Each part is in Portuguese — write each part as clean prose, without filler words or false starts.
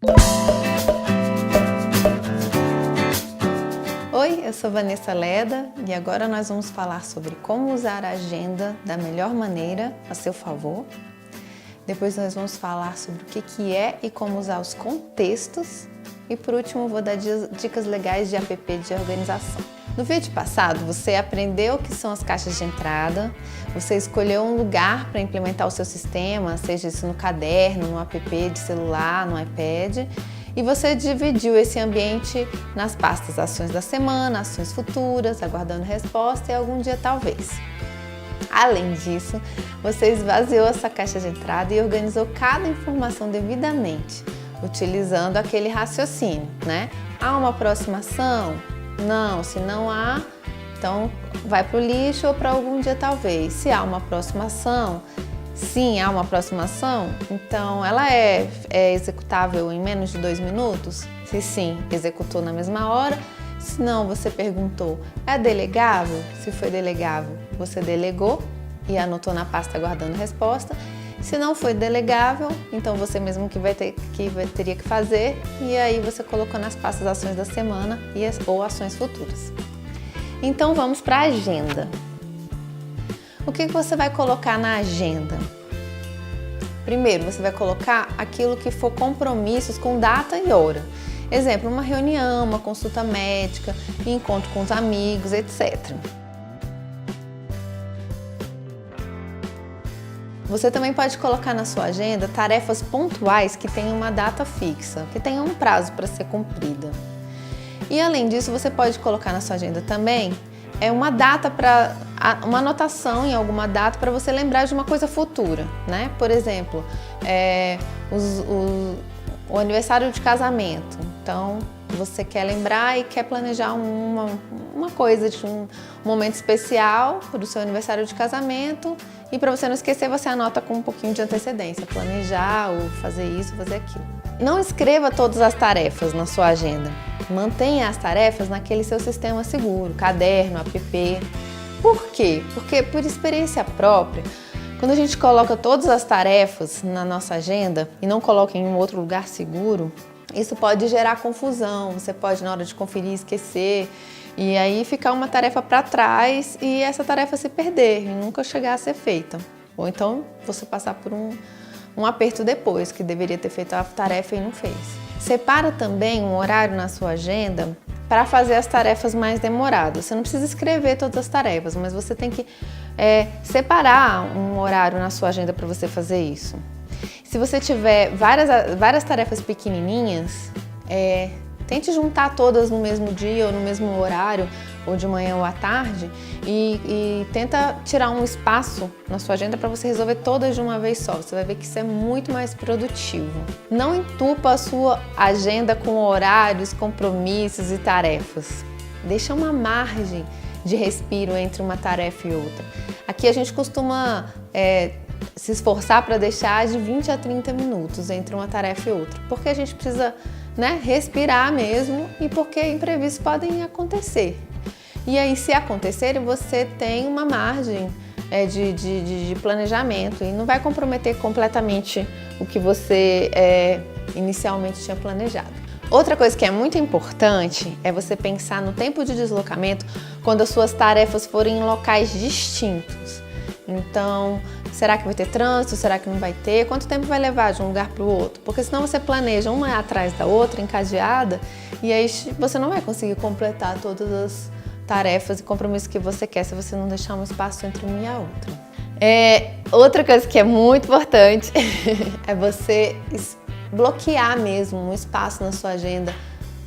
Oi, eu sou Vanessa Leda e agora nós vamos falar sobre como usar a agenda da melhor maneira a seu favor. Depois nós vamos falar sobre o que é e como usar os contextos. E por último, vou dar dicas legais de app de organização. No vídeo passado, você aprendeu o que são as caixas de entrada, você escolheu um lugar para implementar o seu sistema, seja isso no caderno, no app de celular, no iPad, e você dividiu esse ambiente nas pastas ações da semana, ações futuras, aguardando resposta e algum dia talvez. Além disso, você esvaziou essa caixa de entrada e organizou cada informação devidamente, utilizando aquele raciocínio, né? Há uma próxima ação? Não, se não há, então vai para o lixo ou para algum dia talvez. Se há uma próxima ação, sim, há uma próxima ação, então ela é executável em menos de 2 minutos? Se sim, executou na mesma hora. Se não, você perguntou, é delegável? Se foi delegável, você delegou e anotou na pasta aguardando resposta. Se não foi delegável, então você mesmo teria que fazer e aí você colocou nas pastas ações da semana ou ações futuras. Então vamos para a agenda. O que você vai colocar na agenda? Primeiro, você vai colocar aquilo que for compromissos com data e hora. Exemplo, uma reunião, uma consulta médica, encontro com os amigos, etc. Você também pode colocar na sua agenda tarefas pontuais que tenham uma data fixa, que tenham um prazo para ser cumprida. E além disso, você pode colocar na sua agenda também uma data uma anotação em alguma data para você lembrar de uma coisa futura, né? Por exemplo, o aniversário de casamento. Então, você quer lembrar e quer planejar uma coisa de um momento especial para o seu aniversário de casamento e para você não esquecer, você anota com um pouquinho de antecedência, planejar ou fazer isso, fazer aquilo. Não escreva todas as tarefas na sua agenda. Mantenha as tarefas naquele seu sistema seguro, caderno, app. Por quê? Porque por experiência própria, quando a gente coloca todas as tarefas na nossa agenda e não coloca em um outro lugar seguro, isso pode gerar confusão, você pode na hora de conferir esquecer e aí ficar uma tarefa para trás e essa tarefa se perder e nunca chegar a ser feita. Ou então você passar por um aperto depois, que deveria ter feito a tarefa e não fez. Separa também um horário na sua agenda para fazer as tarefas mais demoradas. Você não precisa escrever todas as tarefas, mas você tem que separar um horário na sua agenda para você fazer isso. Se você tiver várias tarefas pequenininhas, tente juntar todas no mesmo dia ou no mesmo horário, ou de manhã ou à tarde, e tenta tirar um espaço na sua agenda para você resolver todas de uma vez só. Você vai ver que isso é muito mais produtivo. Não entupa a sua agenda com horários, compromissos e tarefas. Deixa uma margem de respiro entre uma tarefa e outra. Aqui a gente costuma se esforçar para deixar de 20 a 30 minutos entre uma tarefa e outra, porque a gente precisa, respirar mesmo e porque imprevistos podem acontecer. E aí, se acontecerem, você tem uma margem de planejamento e não vai comprometer completamente o que você inicialmente tinha planejado. Outra coisa que é muito importante é você pensar no tempo de deslocamento quando as suas tarefas forem em locais distintos. Então, será que vai ter trânsito? Será que não vai ter? Quanto tempo vai levar de um lugar para o outro? Porque senão você planeja uma atrás da outra, encadeada, e aí você não vai conseguir completar todas as tarefas e compromissos que você quer se você não deixar um espaço entre uma e a outra. Outra coisa que é muito importante é você bloquear mesmo um espaço na sua agenda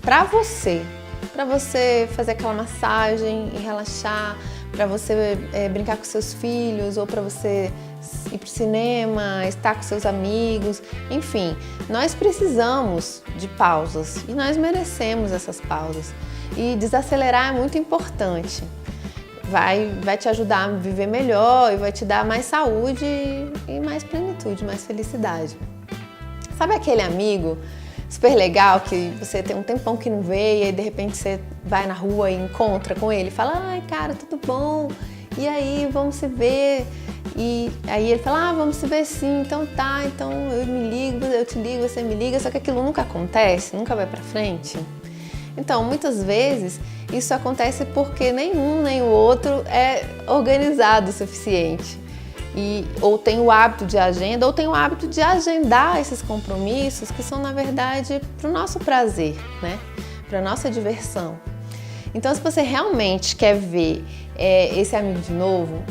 para você fazer aquela massagem e relaxar, para você brincar com seus filhos ou para você ir para o cinema, estar com seus amigos, enfim, nós precisamos de pausas e nós merecemos essas pausas. E desacelerar é muito importante. Vai te ajudar a viver melhor e vai te dar mais saúde e mais plenitude, mais felicidade. Sabe aquele amigo super legal que você tem um tempão que não vê e aí de repente você vai na rua e encontra com ele e fala: ai cara, tudo bom? E aí, vamos se ver? E aí ele fala, vamos se ver sim, então tá, então eu te ligo, você me liga, só que aquilo nunca acontece, nunca vai pra frente. Então, muitas vezes, isso acontece porque nenhum nem o outro é organizado o suficiente. Ou tem o hábito de agenda, ou tem o hábito de agendar esses compromissos que são, na verdade, para o nosso prazer, né? Para a nossa diversão. Então, se você realmente quer ver esse amigo de novo,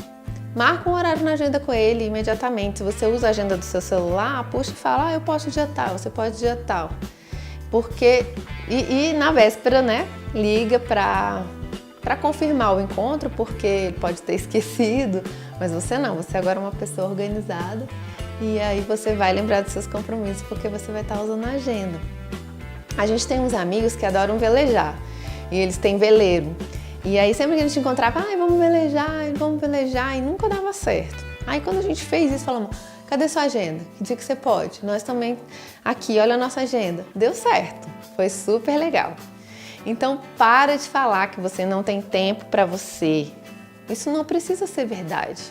marca um horário na agenda com ele imediatamente. Se você usa a agenda do seu celular, puxa e fala, eu posso dia tal, você pode dia tal. Porque, na véspera, né, liga para confirmar o encontro, porque ele pode ter esquecido, mas você não, você agora é uma pessoa organizada e aí você vai lembrar dos seus compromissos porque você vai estar usando a agenda. A gente tem uns amigos que adoram velejar e eles têm veleiro. E aí sempre que a gente encontrava, vamos velejar, e nunca dava certo. Aí quando a gente fez isso, falamos, cadê sua agenda? Que dia que você pode? Nós também, aqui, olha a nossa agenda. Deu certo, foi super legal. Então para de falar que você não tem tempo para você. Isso não precisa ser verdade.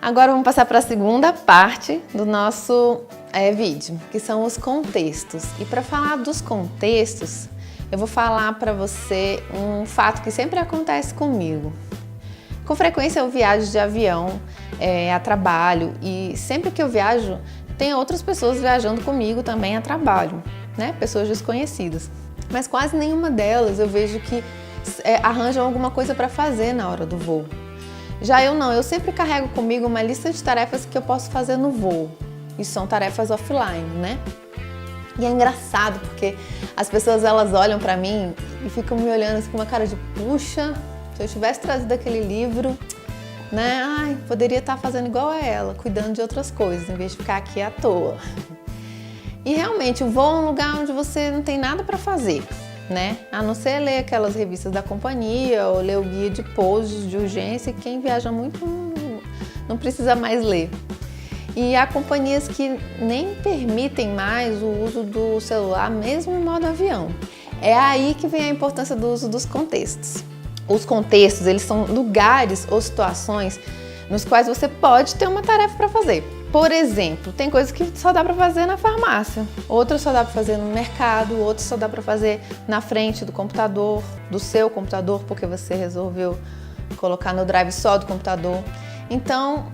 Agora vamos passar para a segunda parte do nosso vídeo, que são os contextos. E para falar dos contextos, eu vou falar para você um fato que sempre acontece comigo. Com frequência eu viajo de avião a trabalho e sempre que eu viajo tem outras pessoas viajando comigo também a trabalho, né? Pessoas desconhecidas. Mas quase nenhuma delas eu vejo que arranjam alguma coisa para fazer na hora do voo. Já eu não, eu sempre carrego comigo uma lista de tarefas que eu posso fazer no voo. E são tarefas offline, né? E é engraçado porque as pessoas elas olham para mim e ficam me olhando assim com uma cara de puxa, se eu tivesse trazido aquele livro, né? Poderia estar fazendo igual a ela, cuidando de outras coisas, em vez de ficar aqui à toa. E realmente o voo é um lugar onde você não tem nada para fazer, né? A não ser ler aquelas revistas da companhia ou ler o guia de pousos de urgência, e quem viaja muito não precisa mais ler. E há companhias que nem permitem mais o uso do celular, mesmo em modo avião. É aí que vem a importância do uso dos contextos. Os contextos, eles são lugares ou situações nos quais você pode ter uma tarefa para fazer. Por exemplo, tem coisas que só dá para fazer na farmácia, outras só dá para fazer no mercado, outras só dá para fazer na frente do computador, do seu computador, porque você resolveu colocar no drive só do computador. Então,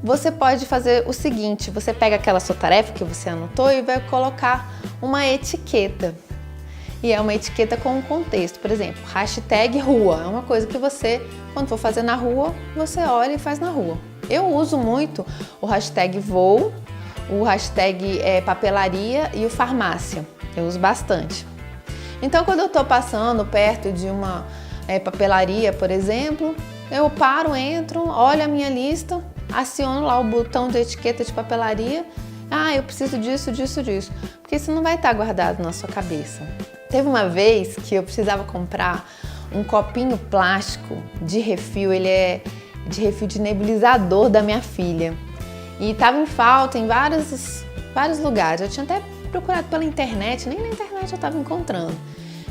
você pode fazer o seguinte, você pega aquela sua tarefa que você anotou e vai colocar uma etiqueta. E é uma etiqueta com um contexto, por exemplo, hashtag rua, é uma coisa que você, quando for fazer na rua, você olha e faz na rua. Eu uso muito o hashtag voo, o hashtag papelaria e o farmácia, eu uso bastante. Então quando eu estou passando perto de uma papelaria, por exemplo, eu paro, entro, olho a minha lista, aciono lá o botão de etiqueta de papelaria, eu preciso disso, disso, disso, porque isso não vai estar guardado na sua cabeça. Teve uma vez que eu precisava comprar um copinho plástico de refil, ele é de refil de nebulizador da minha filha. E estava em falta em vários lugares. Eu tinha até procurado pela internet, nem na internet eu estava encontrando.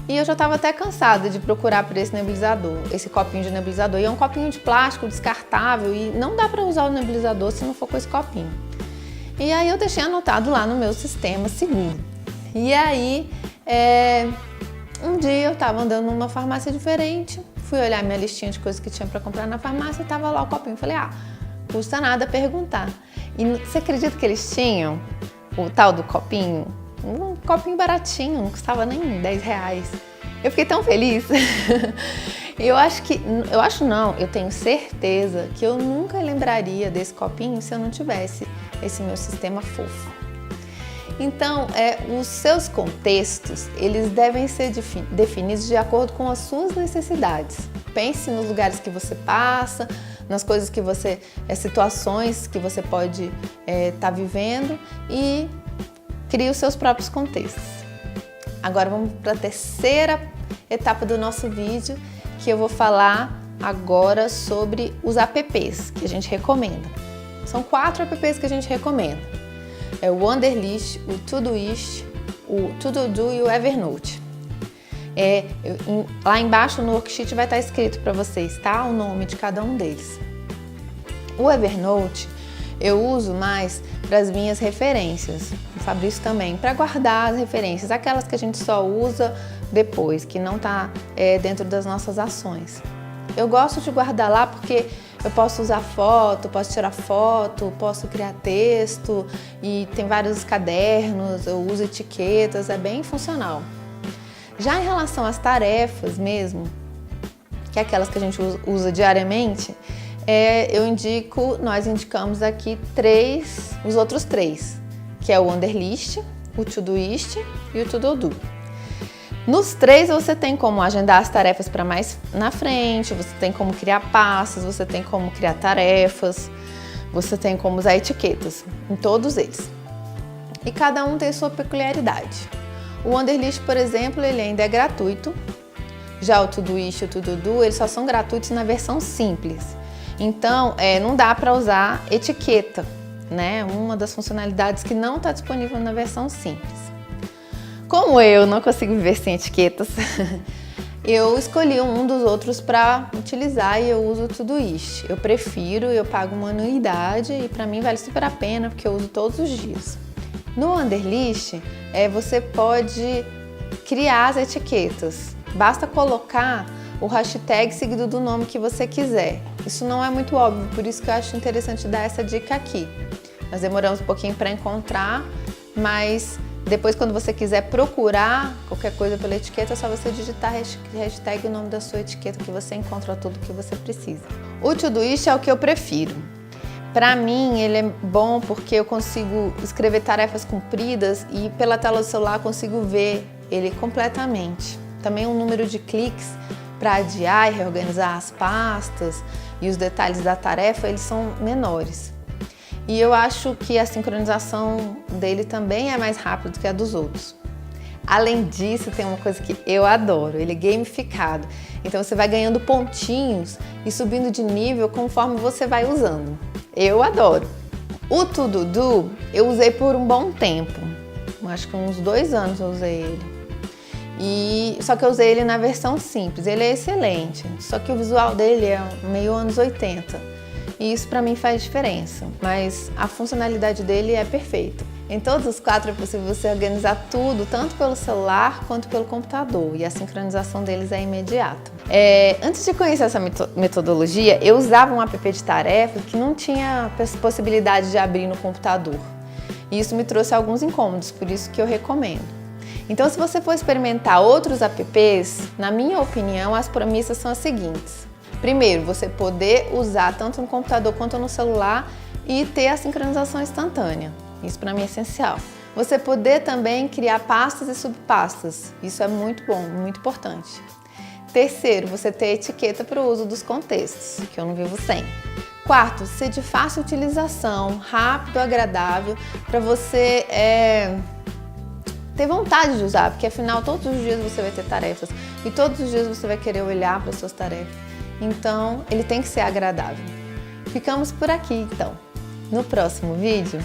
E eu já estava até cansada de procurar por esse nebulizador, esse copinho de nebulizador. E é um copinho de plástico descartável e não dá para usar o nebulizador se não for com esse copinho. E aí eu deixei anotado lá no meu sistema seguro. E aí, um dia eu estava andando numa farmácia diferente, fui olhar minha listinha de coisas que tinha para comprar na farmácia e estava lá o copinho. Falei, custa nada perguntar. E você acredita que eles tinham o tal do copinho? Um copinho baratinho, não custava nem R$10. Eu fiquei tão feliz. Eu tenho certeza que eu nunca lembraria desse copinho se eu não tivesse esse meu sistema fofo. Então, os seus contextos, eles devem ser definidos de acordo com as suas necessidades. Pense nos lugares que você passa, nas coisas que situações que você pode estar vivendo e crie os seus próprios contextos. Agora vamos para a terceira etapa do nosso vídeo, que eu vou falar agora sobre os apps que a gente recomenda. São 4 apps que a gente recomenda. É o Wunderlist, o Todoist, o To-Do e o Evernote. Lá embaixo no worksheet vai estar escrito para vocês, tá? O nome de cada um deles. O Evernote Eu uso mais para as minhas referências, o Fabrício também, para guardar as referências, aquelas que a gente só usa depois, que não está dentro das nossas ações. Eu gosto de guardar lá porque eu posso usar foto, posso tirar foto, posso criar texto e tem vários cadernos, eu uso etiquetas, é bem funcional. Já em relação às tarefas mesmo, que é aquelas que a gente usa diariamente, nós indicamos aqui os outros três, que é o Wunderlist, o Todoist e o To-Do. Nos três você tem como agendar as tarefas para mais na frente, você tem como criar pastas, você tem como criar tarefas, você tem como usar etiquetas em todos eles. E cada um tem sua peculiaridade. O Wunderlist, por exemplo, ele ainda é gratuito. Já o Todoist e o To-Do, eles só são gratuitos na versão simples. Então, não dá para usar etiqueta, né? Uma das funcionalidades que não está disponível na versão simples. Como eu não consigo viver sem etiquetas, eu escolhi um dos outros para utilizar e eu uso o Todoist. Eu prefiro, eu pago uma anuidade e para mim vale super a pena porque eu uso todos os dias. No Wunderlist, você pode criar as etiquetas. Basta colocar o hashtag seguido do nome que você quiser. Isso não é muito óbvio, por isso que eu acho interessante dar essa dica aqui. Nós demoramos um pouquinho para encontrar, mas depois quando você quiser procurar qualquer coisa pela etiqueta, é só você digitar hashtag o nome da sua etiqueta que você encontra tudo que você precisa. O Todoist é o que eu prefiro. Para mim, ele é bom porque eu consigo escrever tarefas compridas e pela tela do celular consigo ver ele completamente. Também o número de cliques para adiar e reorganizar as pastas e os detalhes da tarefa, eles são menores. E eu acho que a sincronização dele também é mais rápida do que a dos outros. Além disso, tem uma coisa que eu adoro, ele é gamificado. Então você vai ganhando pontinhos e subindo de nível conforme você vai usando. Eu adoro. O To-Do eu usei por um bom tempo, acho que uns 2 anos eu usei ele. Só que eu usei ele na versão simples, ele é excelente, só que o visual dele é meio anos 80 e isso para mim faz diferença, mas a funcionalidade dele é perfeita. Em todos os 4 é possível você organizar tudo, tanto pelo celular quanto pelo computador, e a sincronização deles é imediata. Antes de conhecer essa metodologia, eu usava um app de tarefas que não tinha possibilidade de abrir no computador, e isso me trouxe alguns incômodos, por isso que eu recomendo. Então, se você for experimentar outros apps, na minha opinião, as premissas são as seguintes. Primeiro, você poder usar tanto no computador quanto no celular e ter a sincronização instantânea. Isso para mim é essencial. Você poder também criar pastas e subpastas. Isso é muito bom, muito importante. Terceiro, você ter etiqueta para o uso dos contextos, que eu não vivo sem. Quarto, ser de fácil utilização, rápido, agradável, para você ter vontade de usar, porque afinal todos os dias você vai ter tarefas e todos os dias você vai querer olhar para as suas tarefas. Então, ele tem que ser agradável. Ficamos por aqui, então. No próximo vídeo,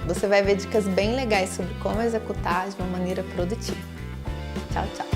você vai ver dicas bem legais sobre como executar de uma maneira produtiva. Tchau, tchau!